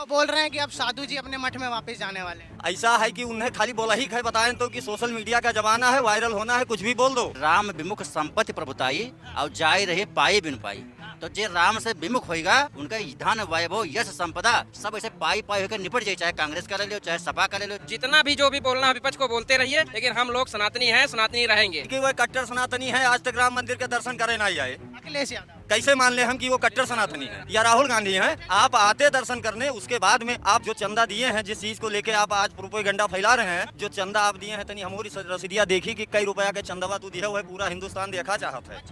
तो बोल रहे हैं कि अब साधु जी अपने मठ में वापस जाने वाले हैं। ऐसा है कि उन्हें खाली बोला ही है, बताएं तो कि सोशल मीडिया का जमाना है, वायरल होना है, कुछ भी बोल दो। राम विमुख संपत्ति प्रभुताई और जाय रहे पाई बिन पाई। तो जे राम से विमुख होगा उनका धन वैभव यश संपदा सब ऐसे पाई पाई होकर निपट जाए, चाहे कांग्रेस का ले लो चाहे सपा का ले लो। जितना भी जो भी बोलना है विपक्ष को बोलते रहिए, लेकिन हम लोग सनातनी हैं, सनातनी रहेंगे। कि वह कट्टर सनातनी है, आज तक राम मंदिर के दर्शन करे नहीं आए। अखिलेश यादव कैसे मान ले हम कि वो कट्टर सनातनी है या राहुल गांधी हैं? आप आते दर्शन करने, उसके बाद में आप जो चंदा दिए हैं, जिस चीज को लेके आप आज प्रोपेगेंडा फैला रहे हैं, जो चंदा आप दिए हैं तनी हमारी रसीदिया देखी कि कई रुपया के चंदवा तू दिया हुआ है, पूरा हिंदुस्तान देखा चाहत है।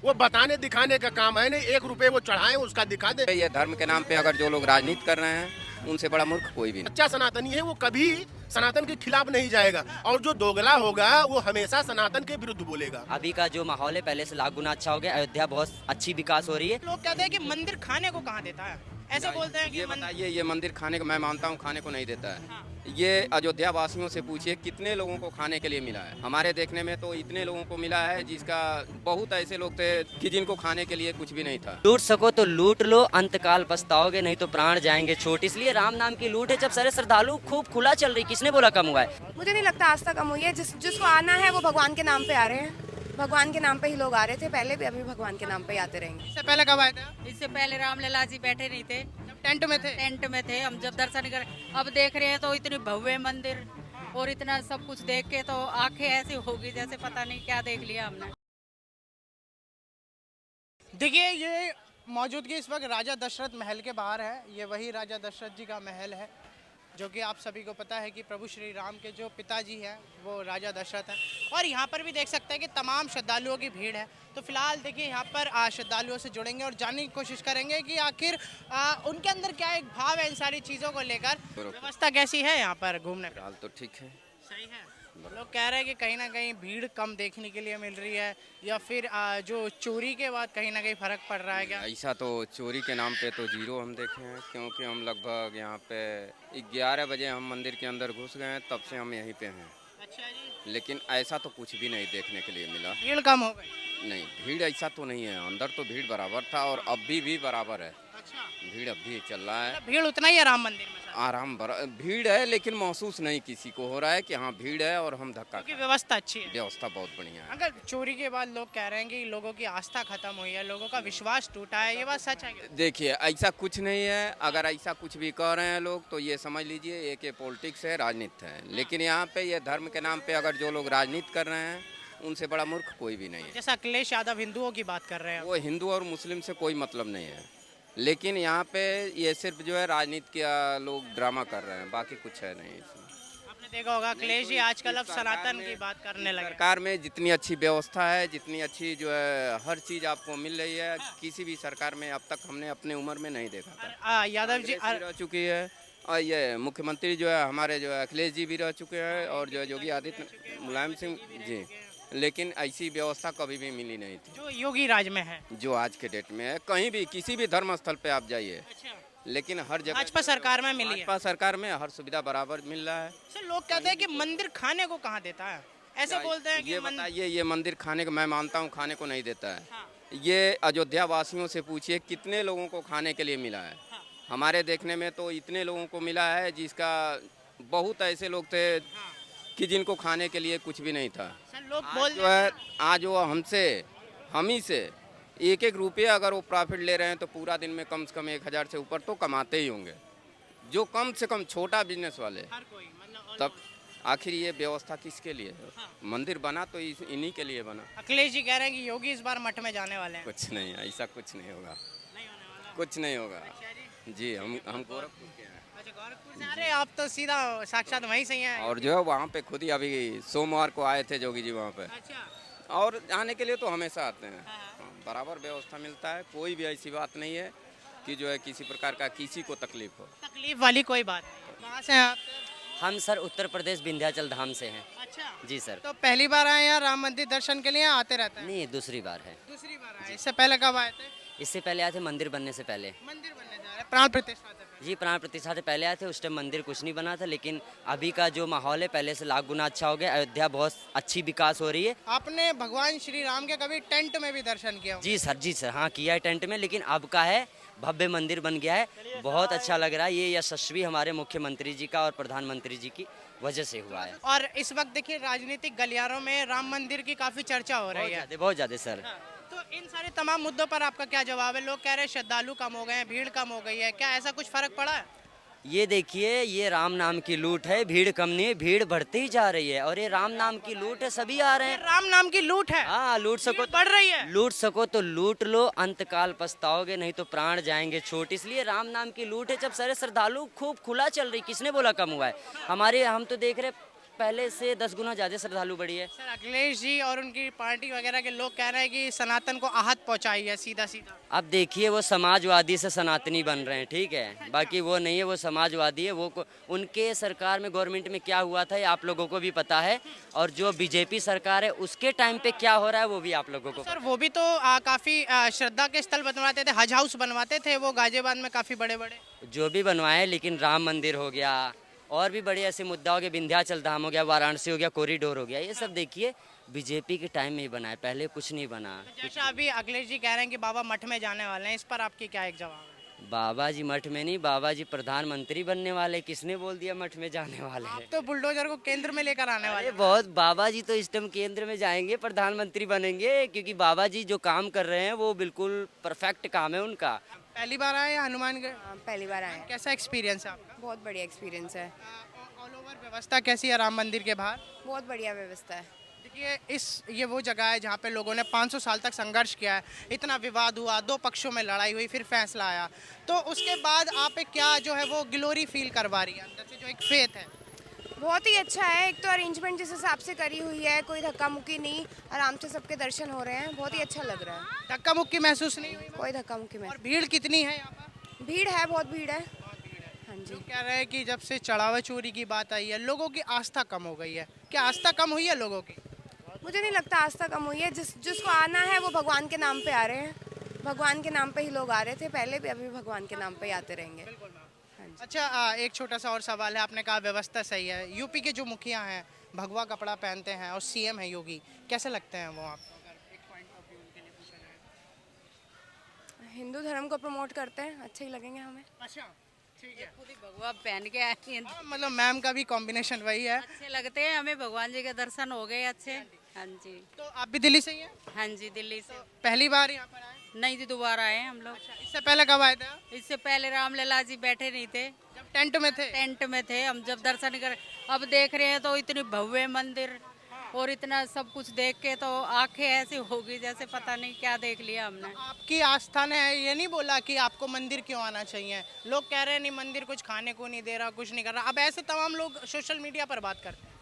वो बताने दिखाने का काम है, नहीं 1 रुपए वो चढ़ाए उसका दिखा दे। ये धर्म के नाम पे अगर जो लोग राजनीति कर रहे हैं उनसे बड़ा मूर्ख कोई भी नहीं। सच्चा सनातनी है वो कभी सनातन के खिलाफ नहीं जाएगा, और जो दोगला होगा वो हमेशा सनातन के विरुद्ध बोलेगा। अभी का जो माहौल है पहले से लाख गुना अच्छा हो गया। अयोध्या बहुत अच्छी विकास हो रही है। लोग कहते हैं कि मंदिर खाने को कहाँ देता है, ऐसे बोलते हैं कि ये बताइए, ये मंदिर खाने को, मैं मानता हूँ खाने को नहीं देता है। ये अयोध्या वासियों से पूछिए कितने लोगों को खाने के लिए मिला है। हमारे देखने में तो इतने लोगों को मिला है जिसका बहुत ऐसे लोग थे कि जिनको खाने के लिए कुछ भी नहीं था। लूट सको तो लूट लो, अंतकाल पछताओगे, नहीं तो प्राण जाएंगे छोट। इसलिए राम नाम की लूट है। जब सारे श्रद्धालु खूब खुला चल रही, किसने बोला कम हुआ है? मुझे नहीं लगता आज तक कम हुई है। जिसको आना है वो भगवान के नाम पे आ रहे हैं। भगवान के नाम पे ही लोग आ रहे थे पहले भी, अभी भगवान के नाम पे ही आते रहेंगे। इससे पहले कब आए थे? इससे पहले रामलला जी बैठे नहीं थे, टेंट में थे। टेंट में थे। हम जब दर्शन कर अब देख रहे हैं तो इतनी भव्य मंदिर और इतना सब कुछ देख के तो आंखें ऐसी होगी जैसे पता नहीं क्या देख लिया हमने। देखिए ये मौजूदगी इस वक्त राजा दशरथ महल के बाहर है। ये वही राजा दशरथ जी का महल है जो कि आप सभी को पता है कि प्रभु श्री राम के जो पिताजी हैं वो राजा दशरथ हैं। और यहाँ पर भी देख सकते हैं कि तमाम श्रद्धालुओं की भीड़ है। तो फिलहाल देखिए यहाँ पर श्रद्धालुओं से जुड़ेंगे और जानने की कोशिश करेंगे कि आखिर उनके अंदर क्या एक भाव है इन सारी चीज़ों को लेकर। व्यवस्था कैसी है यहाँ पर घूमने पर? हाल तो ठीक है। सही है। लोग कह रहे हैं कि कहीं ना कहीं भीड़ कम देखने के लिए मिल रही है, या फिर जो चोरी के बाद कहीं ना कहीं फर्क पड़ रहा है क्या? ऐसा तो चोरी के नाम पे तो जीरो हम देखे हैं, क्योंकि हम लगभग यहाँ पे 11 बजे हम मंदिर के अंदर घुस गए हैं, तब से हम यहीं पे हैं। अच्छा जी। लेकिन ऐसा तो कुछ भी नहीं देखने के लिए मिला। भीड़ कम हो गई? नहीं, भीड़ ऐसा तो नहीं है, अंदर तो भीड़ बराबर था और अभी भी बराबर है। अच्छा। भीड़ अब भी चल रहा है। भीड़ उतना ही है राम मंदिर में? भीड़ है, लेकिन महसूस नहीं किसी को हो रहा है कि हाँ भीड़ है और हम धक्का क्योंकि व्यवस्था अच्छी है। व्यवस्था बहुत बढ़िया है। अगर चोरी के बाद लोग कह रहे हैं कि लोगों की आस्था खत्म हुई है, लोगों का विश्वास टूटा है, ये बात सच है क्या? देखिए ऐसा कुछ नहीं है। अगर ऐसा कुछ भी कह रहे हैं लोग तो ये समझ लीजिए ये पॉलिटिक्स है, राजनीति है। लेकिन यहाँ पे ये धर्म के नाम पे अगर जो लोग राजनीति कर रहे हैं उनसे बड़ा मूर्ख कोई भी नहीं है। जैसा अखिलेश यादव हिंदुओं की बात कर रहे हैं, वो हिंदू और मुस्लिम से कोई मतलब नहीं है। लेकिन यहाँ पे ये सिर्फ जो है राजनीति का लोग ड्रामा कर रहे हैं, बाकी कुछ है नहीं इसमें। आपने देखा होगा अखिलेश जी आजकल अब सनातन की बात करने लगे। सरकार में जितनी अच्छी व्यवस्था है, जितनी अच्छी जो है हर चीज़ आपको मिल रही है, किसी भी सरकार में अब तक हमने अपने उम्र में नहीं देखा था। यादव जी रह चुकी है और ये मुख्यमंत्री जो है हमारे जो है अखिलेश जी भी रह चुके हैं और जो योगी आदित्य मुलायम सिंह जी, लेकिन ऐसी व्यवस्था कभी भी मिली नहीं थी जो योगी राज में है, जो आज के डेट में है। कहीं भी किसी भी धर्म स्थल पे आप जाइए, लेकिन हर जगह भाजपा सरकार में मिली है। भाजपा सरकार में हर सुविधा बराबर मिल रहा है। सर लोग कहते हैं कि मंदिर खाने को कहाँ देता है, ऐसे बोलते हैं कि ये बताइए, ये मंदिर खाने को, मैं मानता हूँ खाने को नहीं देता है। हाँ। ये अयोध्या वासियों से पूछिए कितने लोगों को खाने के लिए मिला है। हाँ। हमारे देखने में तो इतने लोगों को मिला है जिसका बहुत ऐसे लोग थे कि जिनको खाने के लिए कुछ भी नहीं था। सर लोग बोल जो है आज वो हमसे, हम ही से 1-1 रुपया अगर वो प्रॉफिट ले रहे हैं तो पूरा दिन में कम से कम 1000 से ऊपर तो कमाते ही होंगे, जो कम से कम छोटा बिजनेस वाले। हर कोई मतलब तब आखिर ये व्यवस्था किसके लिए है? हाँ। मंदिर बना तो इन्हीं के लिए बना। अखिलेश जी कह रहे हैं कि योगी इस बार मठ में जाने वाले हैं। कुछ नहीं, ऐसा कुछ नहीं होगा, नहीं होने वाला। कुछ नहीं होगा अच्छा जी। हम गोरखपुर के हैं। अच्छा गोरखपुर से? अरे आप तो सीधा साक्षात वहीं से ही हैं। और जो है वहाँ पे खुद ही अभी सोमवार को आए थे जोगी जी वहाँ पे, अच्छा। और आने के लिए तो हमेशा आते हैं। हाँ। बराबर व्यवस्था मिलता है, कोई भी ऐसी बात नहीं है कि जो है किसी प्रकार का किसी को तकलीफ हो। तकलीफ वाली कोई बात नहीं। कहाँ से हैं आप? हम सर उत्तर प्रदेश विंध्याचल धाम से हैं। अच्छा जी सर। तो पहली बार आए यहाँ राम मंदिर दर्शन के लिए, आते रहते हैं? नहीं, दूसरी बार है। दूसरी बार आए। इससे पहले कब आए थे? इससे पहले आए थे मंदिर बनने से पहले। मंदिर बनने जा रहे हैं, प्राण प्रतिष्ठा से पहले। जी, प्राण प्रतिष्ठा से पहले आए थे। उस टाइम मंदिर कुछ नहीं बना था, लेकिन अभी का जो माहौल है पहले से लाख गुना अच्छा हो गया। अयोध्या बहुत अच्छी विकास हो रही है। आपने भगवान श्री राम के कभी टेंट में भी दर्शन किया? जी सर, हाँ किया है टेंट में, लेकिन अब का है भव्य मंदिर बन गया है। बहुत अच्छा लग रहा है। ये यशस्वी हमारे मुख्यमंत्री जी का और प्रधानमंत्री जी की वजह से हुआ है। और इस वक्त देखिए राजनीतिक गलियारों में राम मंदिर की काफी चर्चा हो रही है। बहुत ज़्यादा सर। तो इन सारे तमाम मुद्दों पर आपका क्या जवाब है? लोग कह रहे हैं श्रद्धालु कम हो गए हैं, भीड़ कम हो गई है, क्या ऐसा कुछ फर्क पड़ा है? ये देखिए, ये राम नाम की लूट है, भीड़ कम नहीं है, भीड़ बढ़ती ही जा रही है। और ये राम नाम की लूट है, सभी आ रहे ये हैं। राम नाम की लूट है। हाँ, लूट सको बढ़ रही है। लूट सको तो लूट लो, अंतकाल पछताओगे, नहीं तो प्राण जाएंगे छोट। इसलिए राम नाम की लूट है। जब सारे श्रद्धालु खूब खुला चल रही, किसने बोला कम हुआ है? हमारे हम तो देख रहे पहले से 10 गुना ज्यादा श्रद्धालु बढ़ी है। सर अखिलेश जी और उनकी पार्टी वगैरह के लोग कह रहे हैं कि सनातन को आहत पहुंचाई है सीधा सीधा। अब देखिए, वो समाजवादी से सनातनी बन रहे हैं, ठीक है। बाकी वो नहीं है, वो समाजवादी है। उनके सरकार में, गवर्नमेंट में क्या हुआ था ये आप लोगों को भी पता है। और जो बीजेपी सरकार है उसके टाइम पे क्या हो रहा है वो भी आप लोगों को। सर वो भी तो काफी श्रद्धा के स्थल बनवाते थे, हज हाउस बनवाते थे वो गाजियाबाद में काफी बड़े बड़े। जो भी बनवाए, लेकिन राम मंदिर हो गया और भी बड़े ऐसे मुद्दा हो गया, विंध्याचल धाम हो गया, वाराणसी हो गया, कॉरिडोर हो गया, ये सब देखिए बीजेपी के टाइम में ही बना है, पहले कुछ नहीं बना। जैसा अभी अखिलेश जी कह रहे हैं कि बाबा मठ में जाने वाले हैं, इस पर आपकी क्या एक जवाब है? बाबा जी मठ में नहीं, बाबा जी प्रधानमंत्री बनने वाले। किसने बोल दिया मठ में जाने वाले आप हैं? तो बुलडोजर को केंद्र में लेकर आने वाले अरे बहुत, बाबा जी तो इस टाइम केंद्र में जाएंगे, प्रधानमंत्री बनेंगे। क्योंकि बाबा जी जो काम कर रहे हैं वो बिल्कुल परफेक्ट काम है उनका। पहली बार आए हैं हनुमानगढ़? पहली बार आए हैं। कैसा एक्सपीरियंस है आपका? बहुत बढ़िया एक्सपीरियंस है। ऑल ओवर व्यवस्था कैसी है राम मंदिर के बाहर? बहुत बढ़िया व्यवस्था है। देखिए ये वो जगह है जहाँ पे लोगों ने 500 साल तक संघर्ष किया है, इतना विवाद हुआ, 2 पक्षों में लड़ाई हुई, फिर फैसला आया। तो उसके बाद आप एक क्या जो है वो ग्लोरी फील करवा रही है अंदर से, जो एक फेथ है? बहुत ही अच्छा है। एक तो अरेंजमेंट जिस हिसाब से करी हुई है, कोई धक्का मुक्की नहीं, आराम से सबके दर्शन हो रहे हैं। बहुत ही अच्छा लग रहा है। धक्का मुक्की महसूस नहीं हुई? कोई धक्का मुक्की में। और भीड़ कितनी है यहाँ पर? भीड़ है, बहुत भीड़ है। हाँ जी। लोग कह रहे हैं कि जब से चढ़ावा चोरी की बात आई है लोगों की आस्था कम हो गई है। क्या आस्था कम हुई है लोगों की? मुझे नहीं लगता आस्था कम हुई है। जिसको आना है वो भगवान के नाम पे आ रहे हैं। भगवान के नाम पे ही लोग आ रहे थे पहले भी, अभी भगवान के नाम पे ही आते रहेंगे। हाँ जी। अच्छा एक छोटा सा और सवाल है। आपने कहा व्यवस्था सही है, यूपी के जो मुखिया हैं भगवा कपड़ा पहनते हैं और सीएम है योगी, कैसे लगते हैं वो आपको? अगर एक पॉइंट ऑफ व्यू उनके लिए पूछा जाए। हिंदू धर्म को प्रमोट करते हैं, अच्छे ही लगेंगे हमें। अच्छा ठीक है। खुद ही भगवा पहन के आए हैं। मतलब मैम का भी कॉम्बिनेशन वही है। अच्छे लगते हैं हमें, भगवान जी के दर्शन हो गए अच्छे। हाँ जी। तो आप भी दिल्ली से ही हैं? हाँ जी, दिल्ली से। पहली बार यहाँ पर आए? नहीं जी, दोबारा आए हैं हम लोग। इससे पहले कब आए थे आप? इससे पहले रामलला जी बैठे नहीं थे, जब टेंट में थे? टेंट में थे हम, जब दर्शन कर। अब देख रहे हैं तो इतनी भव्य मंदिर और इतना सब कुछ देख के तो आंखें ऐसी होगी जैसे पता नहीं क्या देख लिया हमने। आपकी आस्था ने ये नहीं बोला कि आपको मंदिर क्यों आना चाहिए? लोग कह रहे हैं नहीं मंदिर कुछ खाने को नहीं दे रहा, कुछ नहीं कर रहा। अब ऐसे तमाम लोग सोशल मीडिया पर बात करते हैं।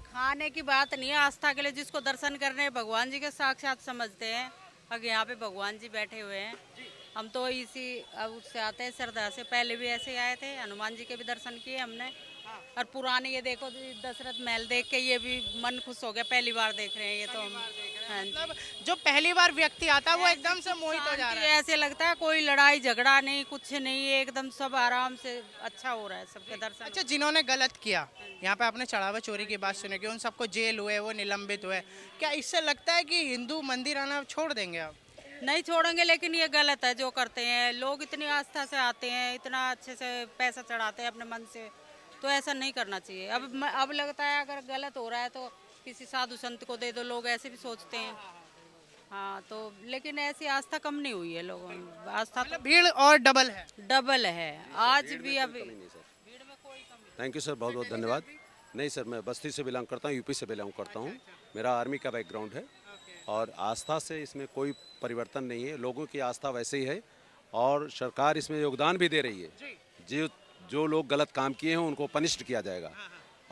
खाने की बात नहीं है, आस्था के लिए जिसको दर्शन करने हैं, भगवान जी के साक्षात समझते हैं। अगर यहाँ पे भगवान जी बैठे हुए हैं, हम तो इसी उससे आते हैं श्रद्धा से। पहले भी ऐसे आए थे, हनुमान जी के भी दर्शन किए हमने। और पुराने ये देखो दशरथ महल देख के ये भी मन खुश हो गया, पहली बार देख रहे हैं ये तो हम। हाँ जी। मतलब जो पहली बार व्यक्ति आता है वो एकदम से मोहित हो जा रहा है। ऐसे लगता है कोई लड़ाई झगड़ा नहीं, कुछ नहीं, एकदम सब आराम से अच्छा हो रहा है, सबके दर्शन। अच्छा जिन्होंने गलत किया, यहाँ पे आपने चढ़ावा चोरी की बात सुनी कि उन सबको जेल हुए, वो निलंबित हुए, क्या इससे लगता है कि हिंदू मंदिर आना छोड़ देंगे आप? नहीं छोड़ेंगे, लेकिन ये गलत है जो करते हैं लोग। इतनी आस्था से आते हैं, इतना अच्छे से पैसा चढ़ाते हैं अपने मन से, तो ऐसा नहीं करना चाहिए। अब लगता है अगर गलत हो रहा है तो किसी साधु संत को दे दो, लोग ऐसे भी सोचते हैं। हाँ तो लेकिन ऐसी आस्था कम नहीं हुई है लोगों में, आस्था तो भीड़ और डबल है। डबल है आज भी। अभी थैंक यू सर, बहुत बहुत धन्यवाद। नहीं सर, मैं बस्ती से बिलोंग करता हूँ, यूपी से बिलोंग करता हूँ। मेरा आर्मी का बैकग्राउंड है और आस्था से इसमें कोई परिवर्तन नहीं है। लोगों की आस्था वैसे ही है और सरकार इसमें योगदान भी दे रही है। जो लोग गलत काम किए हैं उनको पनिश्ड किया जाएगा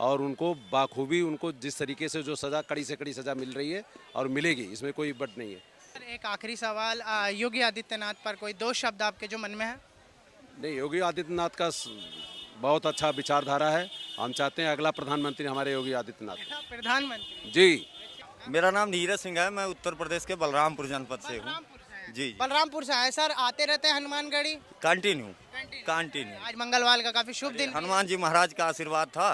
और उनको बाखूबी, उनको जिस तरीके से जो सज़ा, कड़ी से कड़ी सज़ा मिल रही है और मिलेगी, इसमें कोई बट नहीं है। एक आखिरी सवाल, योगी आदित्यनाथ पर कोई 2 शब्द आपके जो मन में है? नहीं, योगी आदित्यनाथ का बहुत अच्छा विचारधारा है। हम चाहते हैं अगला प्रधानमंत्री हमारे योगी आदित्यनाथ। प्रधानमंत्री जी। मेरा नाम नीरज सिंह है, मैं उत्तर प्रदेश के बलरामपुर जनपद से हूँ। जी। बलरामपुर से आए सर, आते रहते हैं हनुमानगढ़ी? कंटिन्यू। कैंटीन। आज मंगलवार का काफी शुभ दिन। हनुमान जी महाराज का आशीर्वाद था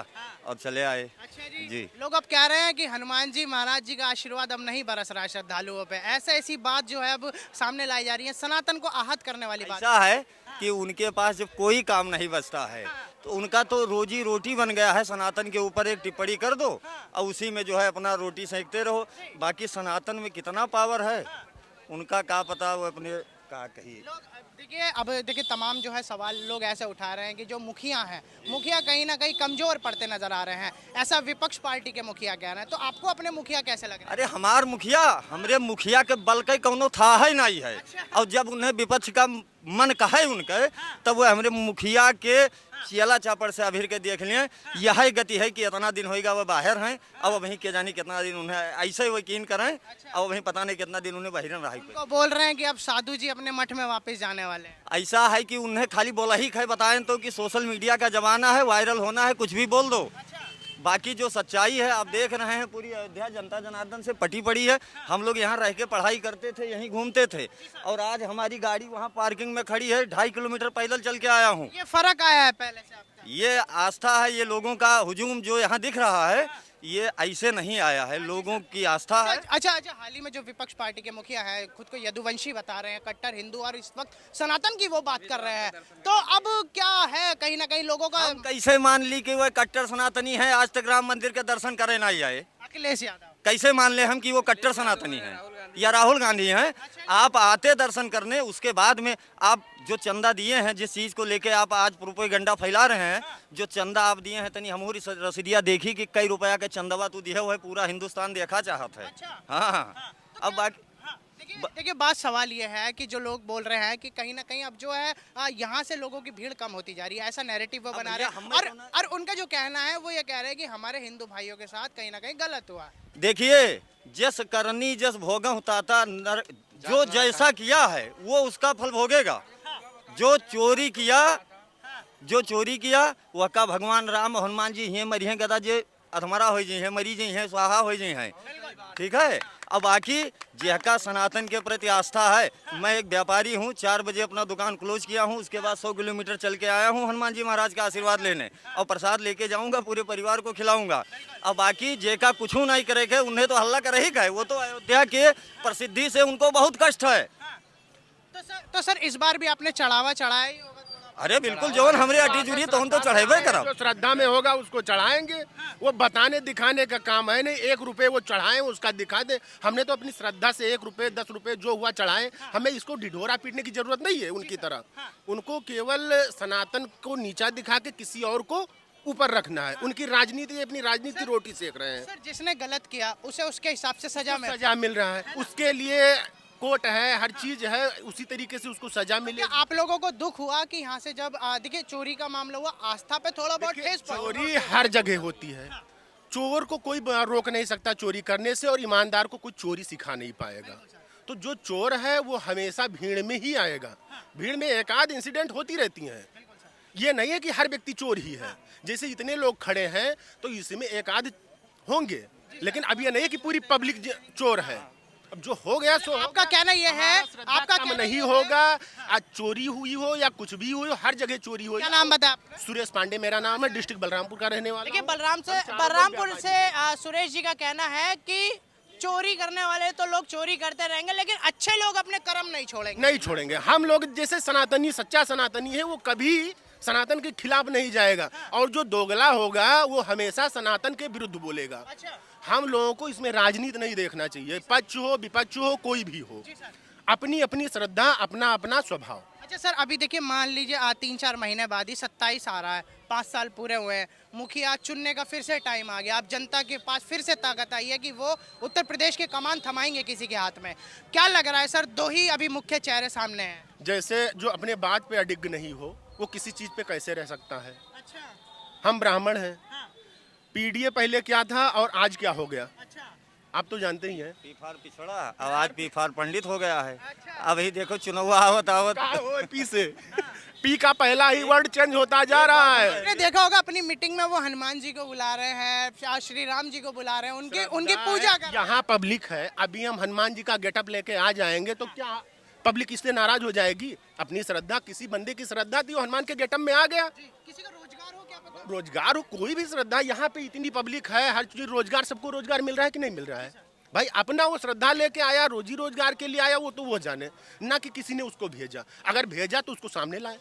और चले आए। अच्छा जी। जी। लोग अब कह रहे हैं कि हनुमान जी महाराज जी का आशीर्वाद अब नहीं बरस रहा है श्रद्धालुओं पे। ऐसी बात जो है अब सामने लाई जा रही है, सनातन को आहत करने वाली बात। ऐसा है कि उनके पास जब कोई काम नहीं बचता है तो उनका तो रोजी रोटी बन गया है। सनातन के ऊपर एक टिप्पणी कर दो और उसी में जो है अपना रोटी सेकते रहो। बाकी सनातन में कितना पावर है उनका क्या पता, वो अपने क्या कहिए। अब देखिए तमाम जो है सवाल लोग ऐसे उठा रहे हैं कि जो मुखिया हैं, मुखिया कहीं ना कहीं कमजोर पड़ते नजर आ रहे हैं, ऐसा विपक्ष पार्टी के मुखिया कह रहे हैं। तो आपको अपने मुखिया कैसे लग रहे हैं? अरे हमार मुखिया, हमरे मुखिया के बल के कौनो था है नहीं है। और जब उन्हें विपक्ष का मन कहे उनके, तब वो हमरे मुखिया के चियला चापड़ से अभिर के देख लिए। यही गति है कि इतना दिन होगा वो बाहर हैं, अब वहीं के जानी कितना दिन उन्हें ऐसे यकीन करें, अब वहीं पता नहीं कितना दिन उन्हें बहिरन रहा। तो बोल रहे हैं कि अब साधु जी अपने मठ में वापस जाने वाले हैं। ऐसा है कि उन्हें खाली बोला ही है, बताएं तो कि सोशल मीडिया का जमाना है, वायरल होना है, कुछ भी बोल दो। बाकी जो सच्चाई है आप देख रहे हैं, पूरी अयोध्या जनता जनार्दन से पटी पड़ी है। हम लोग यहाँ रह के पढ़ाई करते थे, यहीं घूमते थे, और आज हमारी गाड़ी वहाँ पार्किंग में खड़ी है। 2.5 किलोमीटर पैदल चल के आया हूँ। ये फर्क आया है पहले से आपका? ये आस्था है, ये लोगों का हुजूम जो यहाँ दिख रहा है, ये ऐसे नहीं आया है, लोगों की आस्था है। अच्छा, हाल ही में जो विपक्ष पार्टी के मुखिया है, खुद को यदुवंशी बता रहे हैं, कट्टर हिंदू, और इस वक्त सनातन की वो बात कर रहे हैं। तो अब क्या है, कहीं ना कहीं लोगों का हम कैसे मान ली कि वो कट्टर सनातनी है? आज तक राम मंदिर के दर्शन करे नहीं आए। अखिलेश यादव कैसे मान ले हम कि वो कट्टर सनातनी है या राहुल गांधी हैं? आप आते दर्शन करने, उसके बाद में आप जो चंदा दिए हैं, जिस चीज को लेके आप आज प्रोपेगेंडा फैला रहे हैं, जो चंदा आप दिए हैं, तनी हमूरी रसीदिया देखी कि कई रुपया के चंदवा तू दिया हुआ है, पूरा हिंदुस्तान देखा चाहत है। हाँ, अब बाकी देखिए बात सवाल ये है कि जो लोग बोल रहे हैं कि कहीं ना कहीं अब जो है यहाँ से लोगों की भीड़ कम होती जा रही है, ऐसा नैरेटिव वो बना रहे हैं। और उनका जो कहना है वो ये कह रहे हैं कि हमारे हिंदू भाइयों के साथ कहीं ना कहीं गलत हुआ। देखिए, जस करनी जस भोगा होता नर, जो जैसा किया है वो उसका फल भोगेगा। जो चोरी किया वह का भगवान राम हनुमान जी ही मरी हैं, गदा जे अधमरा हो जी है, मरी जी हैं, स्वाहा हो जी हैं। ठीक है। अब बाकी जिसका सनातन के प्रति आस्था है, मैं एक व्यापारी हूँ, 4 बजे अपना दुकान क्लोज किया हूँ, उसके बाद 100 किलोमीटर चल के आया हूँ हनुमान जी महाराज का आशीर्वाद लेने, और प्रसाद लेके जाऊँगा, पूरे परिवार को खिलाऊंगा। अब बाकी जेका कुछ नहीं करेगा, उन्हें तो हल्ला करे ही गए, वो तो अयोध्या के प्रसिद्धि से उनको बहुत कष्ट है। तो सर इस बार भी आपने चढ़ावा चढ़ाया ही होगा? अरे बिल्कुल, जौन हमरे अटी जुड़ी तो हम तो चढ़ेबे करब। जो श्रद्धा में होगा उसको चढ़ाएंगे, वो बताने दिखाने का काम है नहीं। 1 रुपए वो चढ़ाएं, उसका दिखा दे। हमने तो अपनी श्रद्धा से 1 रुपए 10 रुपए जो हुआ चढ़ाएं। हमें इसको ढिढोरा पीटने की जरूरत नहीं है उनकी तरह। उनको केवल सनातन को नीचा दिखा के किसी और को ऊपर रखना है। उनकी राजनीति, अपनी राजनीति रोटी सेक रहे हैं। सर जिसने गलत किया उसे उसके हिसाब से सजा मिल रहा है, उसके लिए कोर्ट है, हर चीज है, उसी तरीके से उसको सजा मिले। आप लोगों को दुख हुआ कि यहाँ से जब देखिए चोरी का मामला हुआ, आस्था पे थोड़ा बहुत ठेस पड़ा? चोरी हर जगह होती है, चोर को कोई रोक नहीं सकता चोरी करने से, और ईमानदार को कोई चोरी सिखा नहीं पाएगा। तो जो चोर है वो हमेशा भीड़ में ही आएगा। भीड़ में एक आध इंसिडेंट होती रहती हैं, ये नहीं है कि हर व्यक्ति चोर ही है। जैसे इतने लोग खड़े हैं तो इसमें एक आध होंगे, लेकिन अब ये नहीं है कि पूरी पब्लिक चोर है। अब जो हो गया सो आपका कहना ये है, आपका काम नहीं होगा। आज चोरी हुई हो या कुछ भी हुई हो, हर जगह चोरी हो। क्या नाम बताया आपने? सुरेश पांडे मेरा नाम है, डिस्ट्रिक्ट बलरामपुर का रहने वाला। देखिए बलरामपुर से सुरेश जी का कहना है कि चोरी करने वाले तो लोग चोरी करते रहेंगे, लेकिन अच्छे लोग अपने कर्म नहीं छोड़ेंगे। हम लोग जैसे सनातनी, सच्चा सनातनी है, वो कभी सनातन के खिलाफ नहीं जाएगा, और जो दोगला होगा वो हमेशा सनातन के विरुद्ध बोलेगा। हम लोगों को इसमें राजनीति नहीं देखना चाहिए, पक्ष हो विपक्ष हो कोई भी हो, अपनी अपनी श्रद्धा, अपना अपना स्वभाव। अच्छा सर, अभी देखिए मान लीजिए 3-4 महीने बाद ही 27 आ रहा है, 5 साल पूरे हुए हैं, मुखिया चुनने का फिर से टाइम आ गया। अब जनता के पास फिर से ताकत आई है कि वो उत्तर प्रदेश के कमान थमाएंगे किसी के हाथ में। क्या लग रहा है सर, 2 ही अभी मुख्य चेहरे सामने हैं? जैसे जो अपने बात पे अडिग नहीं हो वो किसी चीज पे कैसे रह सकता है? हम ब्राह्मण हैं, पीडीए पहले क्या था और आज क्या हो गया आप तो जानते ही हैं। पीफार पिछड़ा, अब आज पीफार पंडित हो गया है। अभी देखो चुनाव आवत पी से पी का पहला ही वर्ड चेंज होता जा रहा है। आपने देखा होगा अपनी मीटिंग में वो हनुमान जी को बुला रहे हैं, श्री राम जी को बुला रहे हैं, उनकी पूजा कर। यहाँ पब्लिक है, अभी हम हनुमान जी का गेटअप लेके आ जाएंगे तो क्या पब्लिक इससे नाराज हो जाएगी। अपनी श्रद्धा, किसी बंदे की श्रद्धा थी, वो हनुमान के गेटअप में आ गया। किसी को रोजगार हो क्या पता? रोजगार हो, कोई भी श्रद्धा, यहाँ पे इतनी पब्लिक है, हर चीज रोजगार, सबको रोजगार मिल रहा है कि नहीं मिल रहा है? भाई अपना वो श्रद्धा लेके आया, रोजी रोजगार के लिए आया, वो तो वो जाने, ना कि किसी ने उसको भेजा। अगर भेजा तो उसको सामने लाए।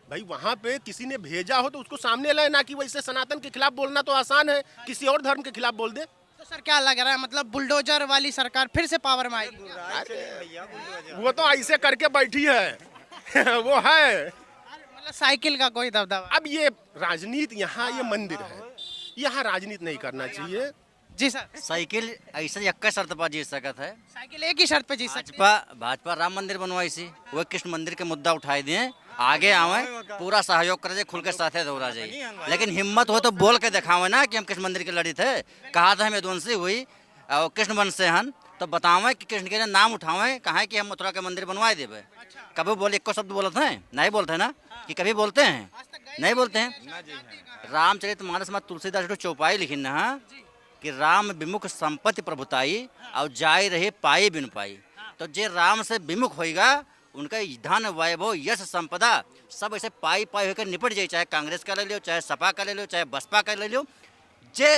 भाई वहाँ पे किसी ने भेजा हो तो उसको सामने लाए, ना कि वैसे सनातन के खिलाफ बोलना तो आसान है, किसी और धर्म के खिलाफ बोल दे। तो सर क्या लग रहा है, मतलब बुलडोजर वाली सरकार फिर से पावर में आएगी क्या? वो तो ऐसे करके बैठी है वो है। मतलब साइकिल का कोई दबदबा? अब ये राजनीति, यहाँ ये मंदिर है, यहाँ राजनीति नहीं करना चाहिए। जी सर, साइकिल ऐसे यक्का शर्त पर जीत सकत है। साइकिल एक ही शर्त पे जीत सकती है। भाजपा राम मंदिर बनवाई सी, वो कृष्ण मंदिर के मुद्दा उठाए दिए, आगे आवे, पूरा सहयोग करे, खुल के साथे दौड़ा जाए। लेकिन हिम्मत हो तो बोल के दिखावे ना कि हम कृष्ण मंदिर के लड़ी थे, कहा था हमें ध्वंसी हुई और कृष्ण वंश से हन, तो बतावे कि कृष्ण के नाम उठावे, कहा कि हम मथुरा के मंदिर बनवाए देवे। कभी बोले, एक शब्द बोलते हैं? नहीं बोलते ना, कि कभी बोलते हैं? नहीं बोलते हैं। रामचरितमानस में तुलसीदास चौपाई लिखी ना कि राम विमुख संपत्ति प्रभुताई और जाय रहे पाई बिन पाई। तो जे राम से विमुख होएगा, उनका धन वैभव यश संपदा सब ऐसे पाई पाई होकर निपट जाए, चाहे कांग्रेस का ले लो, चाहे सपा का ले लो, चाहे बसपा का ले लो। जे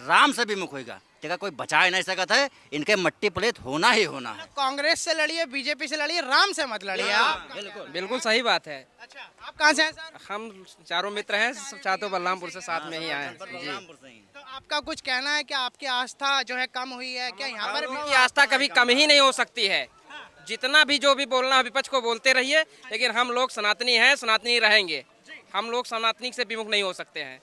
राम से विमुख होएगा तेरा कोई बचा नहीं सकता है, इनके मट्टी प्लेट होना ही होना है। कांग्रेस से लड़िए, बीजेपी से लड़िए, राम से मत लड़िए आप। बिल्कुल सही बात है। अच्छा, आप कहाँ से हैं सर? हम चारों मित्र हैं, चारों बलरामपुर से साथ में ही आए हैं जी। तो आपका कुछ कहना है कि आपकी आस्था जो है कम हुई है क्या यहाँ पर? की आस्था कभी कम ही नहीं हो सकती है। जितना भी जो भी बोलना है विपक्ष को बोलते रहिए, लेकिन हम लोग सनातनी हैं, सनातनी रहेंगे। हम लोग सनातनी से विमुख नहीं हो सकते हैं।